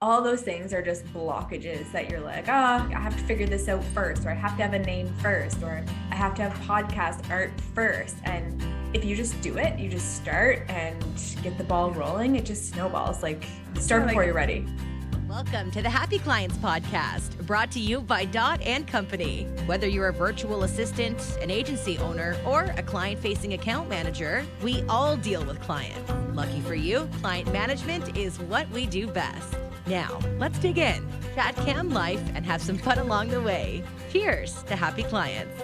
all those things are just blockages that you're like, I have to figure this out first, or I have to have a name first, or I have to have podcast art first. And if you just do it, you just start and get the ball rolling, it just snowballs. Like, start before you're ready. Welcome to the Happy Clients Podcast, brought to you by Dot & Company. Whether you're a virtual assistant, an agency owner, or a client-facing account manager, we all deal with clients. Lucky for you, client management is what we do best. Now, let's dig in, chat cam life, and have some fun along the way. Cheers to happy clients.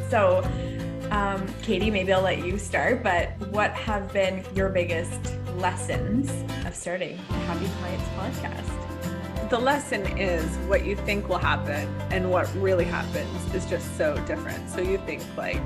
So, Katie, maybe I'll let you start, but what have been your biggest lessons of starting the Happy Clients Podcast? The lesson is what you think will happen and what really happens is just so different. So you think like,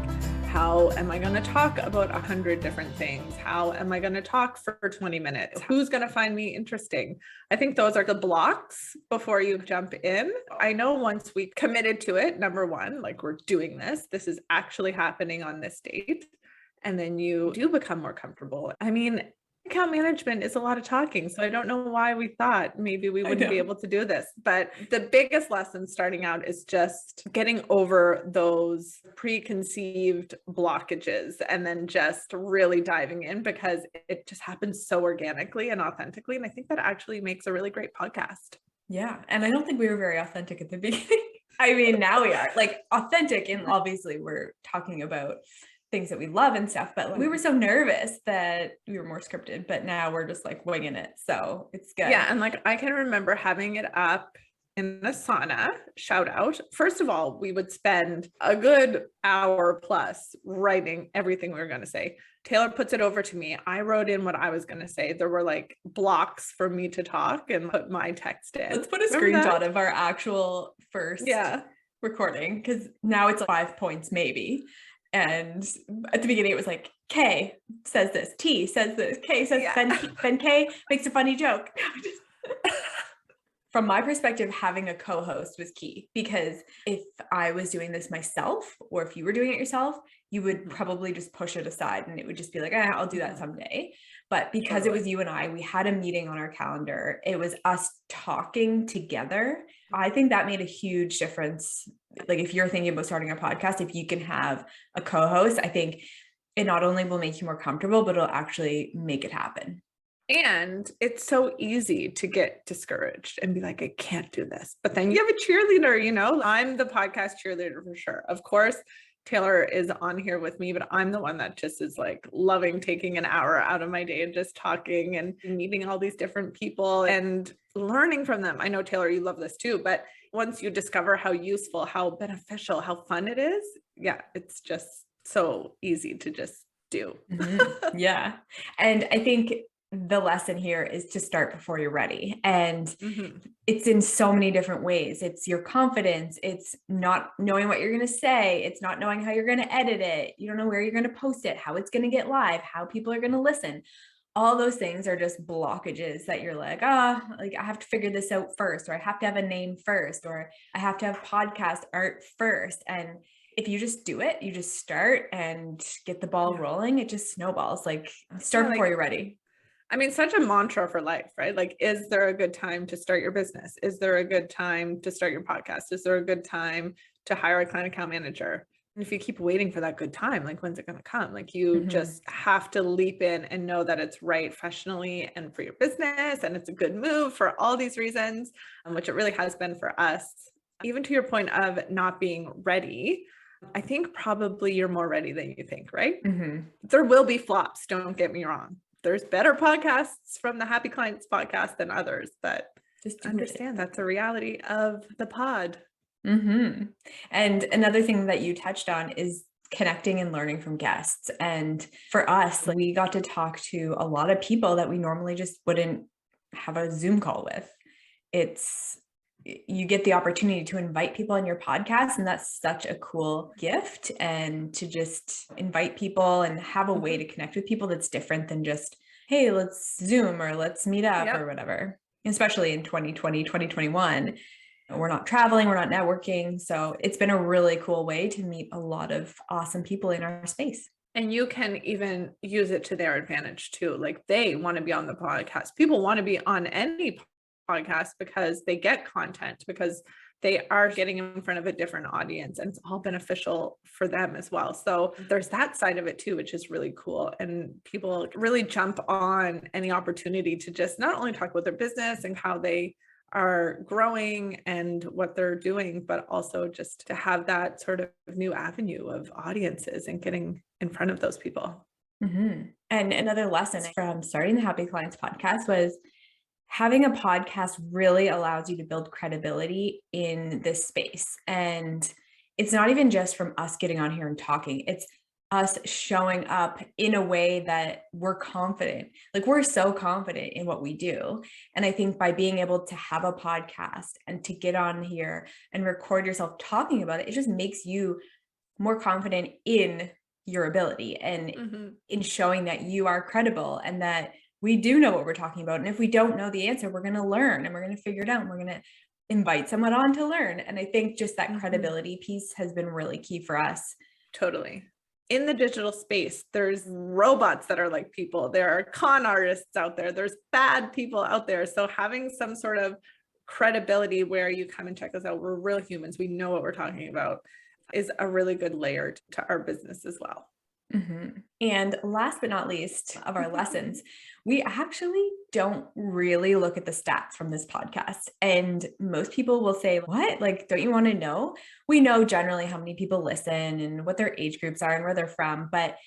how am I going to talk about 100 different things? How am I going to talk for 20 minutes? Who's going to find me interesting? I think those are the blocks before you jump in. I know once we committed to it, number one, like we're doing this is actually happening on this date. And then you do become more comfortable. I mean, account management is a lot of talking. So I don't know why we thought maybe we wouldn't be able to do this. But the biggest lesson starting out is just getting over those preconceived blockages and then just really diving in, because it just happens so organically and authentically. And I think that actually makes a really great podcast. Yeah. And I don't think we were very authentic at the beginning. I mean, now we are like authentic, and obviously we're talking about things that we love and stuff, but we were so nervous that we were more scripted, but now we're just like winging it. So it's good. Yeah. And like, I can remember having it up in the sauna, shout out. First of all, we would spend a good hour plus writing everything we were going to say. Taylor puts it over to me. I wrote in what I was going to say. There were like blocks for me to talk and put my text in. Let's put a screenshot of our actual first recording, because now it's 5 points maybe. And at the beginning, it was like, K says this, T says this, K says, then K makes a funny joke. From my perspective, having a co-host was key, because if I was doing this myself, or if you were doing it yourself, you would probably just push it aside and it would just be like, I'll do that someday. But because it was you and I, we had a meeting on our calendar. It was us talking together. I think that made a huge difference. Like, if you're thinking about starting a podcast, if you can have a co-host, I think it not only will make you more comfortable, but it'll actually make it happen. And it's so easy to get discouraged and be like, I can't do this. But then you have a cheerleader, you know, I'm the podcast cheerleader for sure. Of course, Taylor is on here with me, but I'm the one that just is like loving taking an hour out of my day and just talking and meeting all these different people and learning from them. I know, Taylor, you love this too, but once you discover how useful, how beneficial, how fun it is, it's just so easy to just do. Mm-hmm. Yeah. And I think the lesson here is to start before you're ready. And it's in so many different ways. It's your confidence. It's not knowing what you're going to say. It's not knowing how you're going to edit it. You don't know where you're going to post it, how it's going to get live, how people are going to listen. All those things are just blockages that you're like, like I have to figure this out first, or I have to have a name first, or I have to have podcast art first. And if you just do it, you just start and get the ball rolling, it just snowballs. Like, start before you're ready. I mean, such a mantra for life, right? Like, is there a good time to start your business? Is there a good time to start your podcast? Is there a good time to hire a client account manager? And if you keep waiting for that good time, like, when's it going to come? Like, you just have to leap in and know that it's right professionally and for your business. And it's a good move for all these reasons, which it really has been for us. Even to your point of not being ready, I think probably you're more ready than you think, right? There will be flops. Don't get me wrong. There's better podcasts from the Happy Clients podcast than others, but just understand that's a reality of the pod. And another thing that you touched on is connecting and learning from guests. And for us, we got to talk to a lot of people that we normally just wouldn't have a Zoom call with. You get the opportunity to invite people on your podcast, and that's such a cool gift. And to just invite people and have a way to connect with people that's different than just, hey, let's Zoom or let's meet up or whatever. Especially in 2020, 2021, we're not traveling, we're not networking. So it's been a really cool way to meet a lot of awesome people in our space. And you can even use it to their advantage too. Like, they want to be on the podcast. People want to be on any podcast because they get content, because they are getting in front of a different audience, and it's all beneficial for them as well. So there's that side of it too, which is really cool. And people really jump on any opportunity to just not only talk about their business and how they are growing and what they're doing, but also just to have that sort of new avenue of audiences and getting in front of those people. Mm-hmm. And another lesson from starting the Happy Clients podcast was having a podcast really allows you to build credibility in this space. And it's not even just from us getting on here and talking, it's us showing up in a way that we're confident. Like, we're so confident in what we do. And I think by being able to have a podcast and to get on here and record yourself talking about it, it just makes you more confident in your ability and in showing that you are credible and that we do know what we're talking about. And if we don't know the answer, we're going to learn and we're going to figure it out and we're going to invite someone on to learn. And I think just that credibility piece has been really key for us. Totally. In the digital space, there's robots that are like people. There are con artists out there. There's bad people out there. So having some sort of credibility where you come and check us out, we're real humans, we know what we're talking about, is a really good layer to our business as well. Mm-hmm. And last but not least of our lessons, we actually don't really look at the stats from this podcast. And most people will say, what? Like, don't you want to know? We know generally how many people listen and what their age groups are and where they're from. But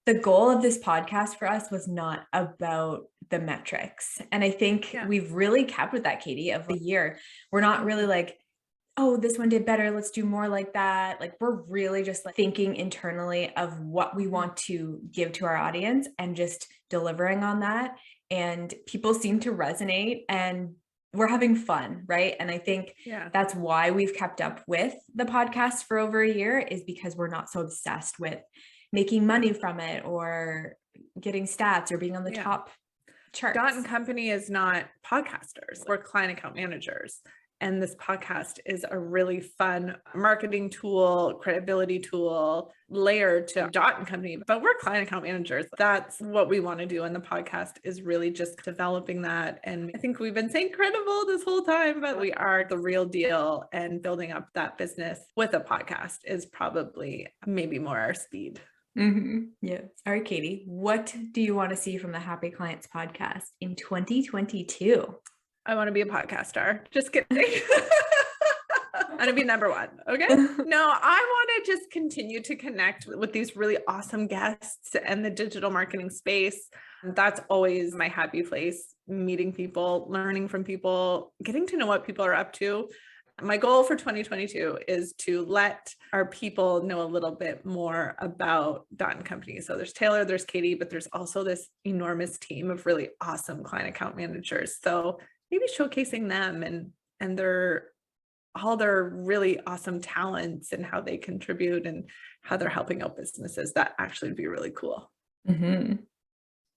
the goal of this podcast for us was not about the metrics. And I think we've really kept with that, Katie, of the year. We're not really like, oh, this one did better, let's do more like that. Like, we're really just like thinking internally of what we want to give to our audience and just delivering on that. And people seem to resonate and we're having fun, right? And I think that's why we've kept up with the podcast for over a year, is because we're not so obsessed with making money from it or getting stats or being on the top charts. Dot & Company is not podcasters. We're client account managers. And this podcast is a really fun marketing tool, credibility tool, layer to Dot & Company, but we're client account managers. That's what we want to do. And the podcast is really just developing that. And I think we've been saying credible this whole time, but we are the real deal, and building up that business with a podcast is probably maybe more our speed. Mm-hmm. Yeah. All right, Katie, what do you want to see from the Happy Clients podcast in 2022? I want to be a podcast star. Just kidding. I'm going to be number one. Okay. No, I want to just continue to connect with these really awesome guests and the digital marketing space. That's always my happy place, meeting people, learning from people, getting to know what people are up to. My goal for 2022 is to let our people know a little bit more about Dot & Company. So there's Taylor, there's Katie, but there's also this enormous team of really awesome client account managers. So maybe showcasing them and all their really awesome talents and how they contribute and how they're helping out businesses. That actually would be really cool. Mm-hmm.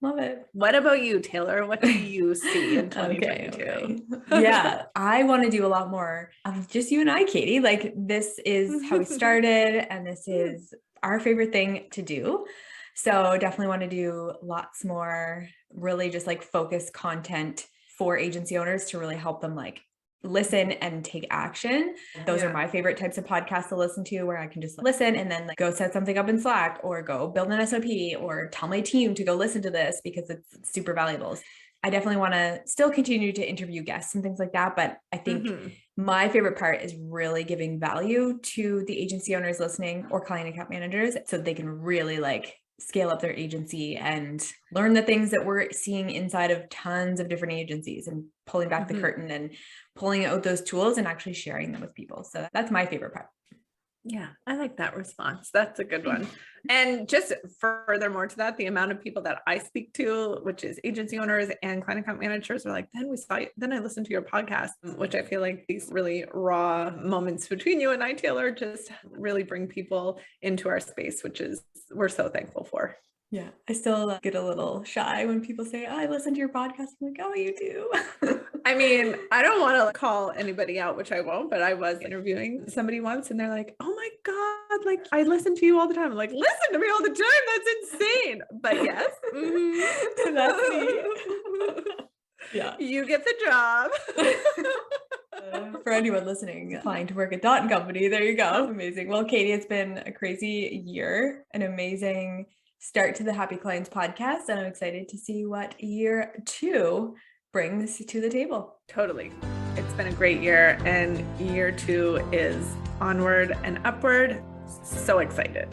Love it. What about you, Taylor? What do you see in 2022? Okay. Yeah, I want to do a lot more of just you and I, Katie. Like, this is how we started and this is our favorite thing to do. So definitely want to do lots more really just like focused content for agency owners to really help them like listen and take action. Those are my favorite types of podcasts to listen to, where I can just listen and then like go set something up in Slack or go build an SOP or tell my team to go listen to this because it's super valuable. I definitely want to still continue to interview guests and things like that. But I think my favorite part is really giving value to the agency owners listening or client account managers so they can really like scale up their agency and learn the things that we're seeing inside of tons of different agencies and pulling back the curtain and pulling out those tools and actually sharing them with people. So that's my favorite part. Yeah, I like that response. That's a good one. And just furthermore to that, the amount of people that I speak to, which is agency owners and client account managers, are like, then I listened to your podcast, which I feel like these really raw moments between you and I, Taylor, just really bring people into our space, which is, we're so thankful for. Yeah, I still get a little shy when people say, oh, I listen to your podcast. I'm like, oh, you do. I mean, I don't want to call anybody out, which I won't, but I was interviewing somebody once and they're like, oh my God, like I listen to you all the time. I'm like, listen to me all the time. That's insane. But yes, that's me. Yeah. You get the job. For anyone listening, applying to work at Dot & Company, there you go. Amazing. Well, Katie, it's been a crazy year, an amazing start to the Happy Clients podcast, and I'm excited to see what year 2 brings to the table. Totally. It's been a great year, and year 2 is onward and upward. So excited.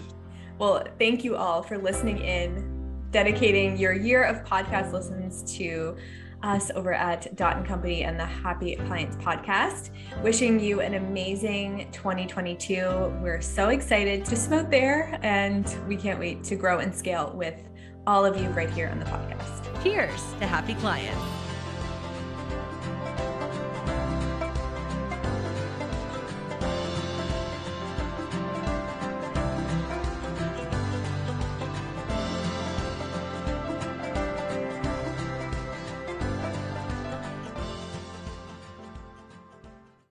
Well, thank you all for listening in, dedicating your year of podcast listens to us over at Dot & Company and the Happy Clients podcast. Wishing you an amazing 2022. We're so excited to swim out there, and we can't wait to grow and scale with all of you right here on the podcast. Cheers to happy clients.